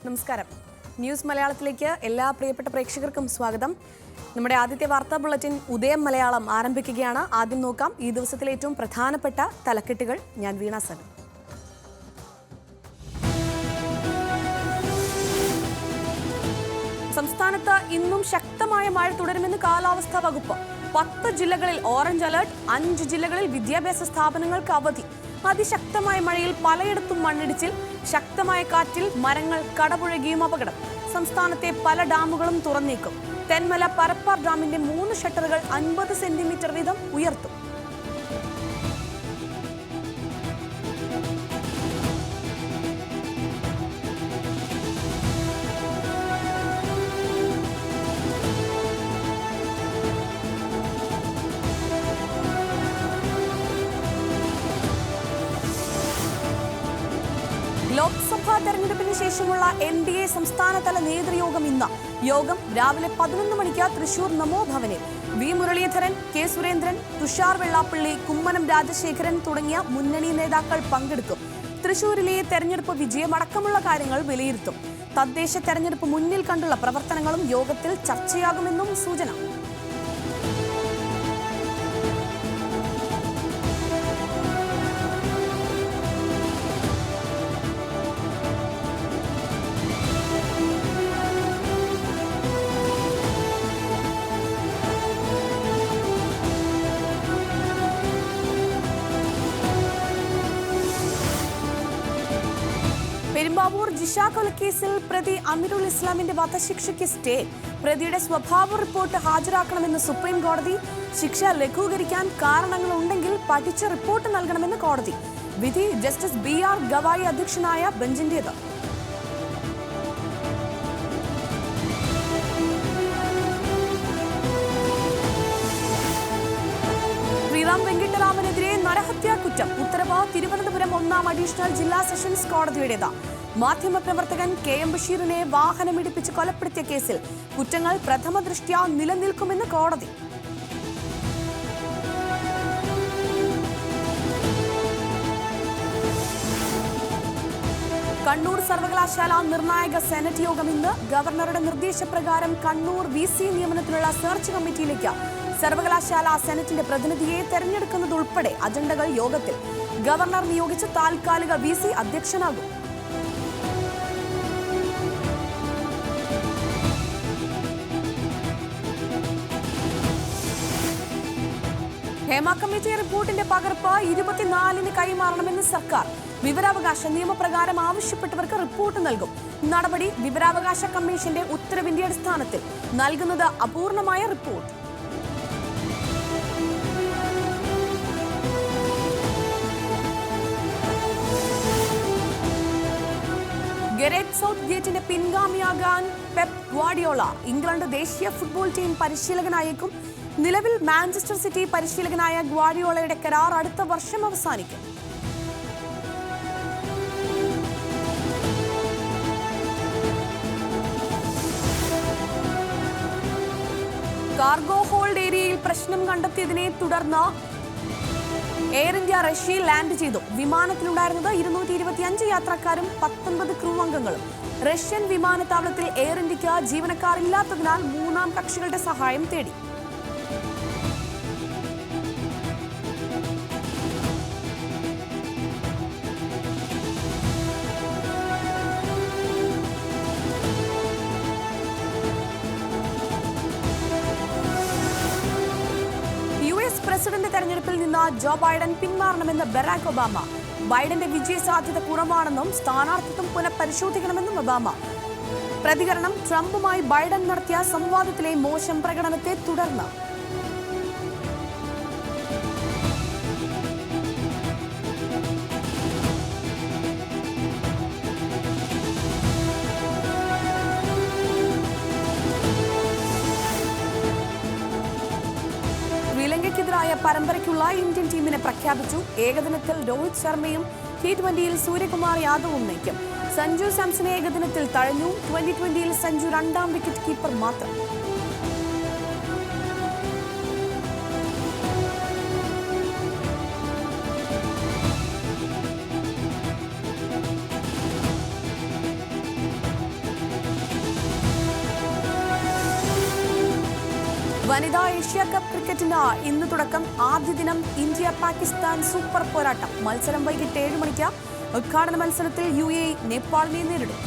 നമസ്കാരം. ന്യൂസ് മലയാളത്തിലേക്ക് എല്ലാ പ്രിയപ്പെട്ട പ്രേക്ഷകർക്കും സ്വാഗതം. നമ്മുടെ ആദ്യത്തെ വാർത്താ ബുള്ളറ്റിൻ ഉദയം മലയാളം ആരംഭിക്കുകയാണ്. ആദ്യം നോക്കാം ഈ ദിവസത്തിലെ ഏറ്റവും പ്രധാനപ്പെട്ട തലക്കെട്ടുകൾ. ഞാൻ വീണ സൻ. സംസ്ഥാനത്ത് ഇന്നും ശക്തമായ മഴ തുടരുമെന്ന് കാലാവസ്ഥാ വകുപ്പ്. 10 ജില്ലകളിൽ ഓറഞ്ച് അലർട്ട്, 5 ജില്ലകളിൽ വിദ്യാഭ്യാസ സ്ഥാപനങ്ങൾക്ക് അവധി. അതിശക്തമായ മഴയിൽ പലയിടത്തും മണ്ണിടിച്ചിൽ, ശക്തമായ കാറ്റിൽ മരങ്ങൾ കടപുഴകിയും അപകടം. സംസ്ഥാനത്തെ പല ഡാമുകളും തുറന്നേക്കും. തെന്മല പരപ്പാർ ഡാമിന്റെ 3 ഷട്ടറുകൾ 50 സെന്റിമീറ്റർ വീതം ഉയർത്തും. ലോക്സഭാ തെരഞ്ഞെടുപ്പിന് ശേഷമുള്ള NDA സംസ്ഥാനതല നേതൃയോഗം ഇന്ന്. യോഗം രാവിലെ 11 മണിക്ക് തൃശൂർ നമോ ഭവനിൽ. വി മുരളീധരൻ, കെ സുരേന്ദ്രൻ, തുഷാർ വെള്ളാപ്പള്ളി, കുമ്മനം രാജശേഖരൻ തുടങ്ങിയ മുന്നണി നേതാക്കൾ പങ്കെടുക്കും. തൃശൂരിലെ തെരഞ്ഞെടുപ്പ് വിജയമടക്കമുള്ള കാര്യങ്ങൾ വിലയിരുത്തും. തദ്ദേശ തെരഞ്ഞെടുപ്പ് മുന്നിൽ കണ്ടുള്ള പ്രവർത്തനങ്ങളും യോഗത്തിൽ ചർച്ചയാകുമെന്നും സൂചന. പെരുമ്പാവൂർ ജിഷ കൊലക്കേസിൽ പ്രതി അമിറുൽ ഇസ്ലാമിന്റെ വധശിക്ഷയ്ക്ക് സ്റ്റേ. പ്രതിയുടെ സ്വഭാവ റിപ്പോർട്ട് ഹാജരാക്കണമെന്ന് സുപ്രീം കോടതി. ശിക്ഷ ലഘൂകരിക്കാൻ കാരണങ്ങളുണ്ടെങ്കിൽ പഠിച്ച റിപ്പോർട്ട് നൽകണമെന്ന് കോടതി. വിധി ജസ്റ്റിസ് BR ഗവായി അധ്യക്ഷനായ ബെഞ്ചിന്റേത്. ശ്രീറാം വെങ്കിട്ടരാമനെതിരെ നരഹത്യാ കുറ്റം. ഉത്തരവ് തിരുവനന്തപുരം 1ാം അഡീഷണൽ ജില്ലാ സെഷൻസ് കോടതിയുടേത്. മാധ്യമപ്രവർത്തകൻ KM ബഷീറിനെ വാഹനമിടിപ്പിച്ച് കൊലപ്പെടുത്തിയ കേസിൽ കുറ്റങ്ങൾ പ്രഥമ ദൃഷ്ട്യാ നിലനിൽക്കുമെന്ന് കോടതി. കണ്ണൂർ സർവകലാശാല നിർണായക സെനറ്റ് യോഗം ഇന്ന്. ഗവർണറുടെ നിർദ്ദേശപ്രകാരം കണ്ണൂർ VC നിയമനത്തിനുള്ള സെർച്ച് കമ്മിറ്റിയിലേക്ക് സർവകലാശാല സെനറ്റിന്റെ പ്രതിനിധിയെ തെരഞ്ഞെടുക്കുന്നതുൾപ്പെടെ അജണ്ടകൾ യോഗത്തിൽ. ഗവർണർ നിയോഗിച്ച് താൽക്കാലിക VC അധ്യക്ഷനാകും. ഹേമ കമ്മിറ്റി റിപ്പോർട്ടിന്റെ പകർപ്പ് 24-ന് കൈമാറണമെന്ന് സർക്കാർ. വിവരാവകാശ നിയമപ്രകാരം ആവശ്യപ്പെട്ടവർക്ക് റിപ്പോർട്ട് നൽകും. നടപടി വിവരാവകാശ കമ്മീഷന്റെ ഉത്തരവിന്റെ അടിസ്ഥാനത്തിൽ. നൽകുന്നത് അപൂർണമായ റിപ്പോർട്ട്. ഗരേറ്റ് സൗത്ത്ഗേറ്റിന്റെ പിൻഗാമിയാകാൻ പെപ് ഗ്വാർഡിയോള ഇംഗ്ലണ്ട് ദേശീയ ഫുട്ബോൾ ടീം പരിശീലകനായേക്കും. നിലവിൽ മാഞ്ചസ്റ്റർ സിറ്റി പരിശീലകനായ ഗ്വാർഡിയോളയുടെ കരാർ അടുത്ത വർഷം അവസാനിക്കും. കാർഗോ ഹോൾഡ് ഏരിയയിൽ പ്രശ്നം കണ്ടെത്തിയതിനെ തുടർന്ന് എയർ ഇന്ത്യ റഷ്യയിൽ ലാൻഡ് ചെയ്തു. വിമാനത്തിലുണ്ടായിരുന്നത് 225 യാത്രക്കാരും 19 ക്രൂ അംഗങ്ങളും. റഷ്യൻ വിമാനത്താവളത്തിൽ എയർ ഇന്ത്യക്ക് ജീവനക്കാർ ഇല്ലാത്തതിനാൽ 3ാം കക്ഷികളുടെ സഹായം തേടി. പ്രസിഡന്റ് തെരഞ്ഞെടുപ്പിൽ നിന്ന് ജോ ബൈഡൻ പിന്മാറണമെന്ന് ബറാക് ഒബാമ. ബൈഡന്റെ വിജയസാധ്യത കുറവാണെന്നും സ്ഥാനാർത്ഥിത്വം പുനഃപരിശോധിക്കണമെന്നും ഒബാമ. പ്രതികരണം ട്രംപുമായി ബൈഡൻ നടത്തിയ സംവാദത്തിലെ മോശം പ്രകടനത്തെ തുടർന്ന്. ശ്രീലങ്കയ്ക്കെതിരായ പരമ്പരയ്ക്കുള്ള ഇന്ത്യൻ ടീമിനെ പ്രഖ്യാപിച്ചു. ഏകദിനത്തിൽ രോഹിത് ശർമ്മയും T20-യിൽ സൂര്യകുമാർ യാദവും നയിക്കും. സഞ്ജു സാംസനെ ഏകദിനത്തിൽ തഴഞ്ഞു. 2020-യിൽ സഞ്ജു 2ാം വിക്കറ്റ് കീപ്പർ മാത്രം. വനിതാ ഏഷ്യ കപ്പ് ക്രിക്കറ്റിന് ഇന്ന് തുടക്കം. ആദ്യ ദിനം ഇന്ത്യ പാകിസ്ഥാൻ സൂപ്പർ പോരാട്ടം. മത്സരം വൈകിട്ട് 7 മണിക്ക്. ഉദ്ഘാടന മത്സരത്തിൽ UAE നേപ്പാളിനെ നേരിടും.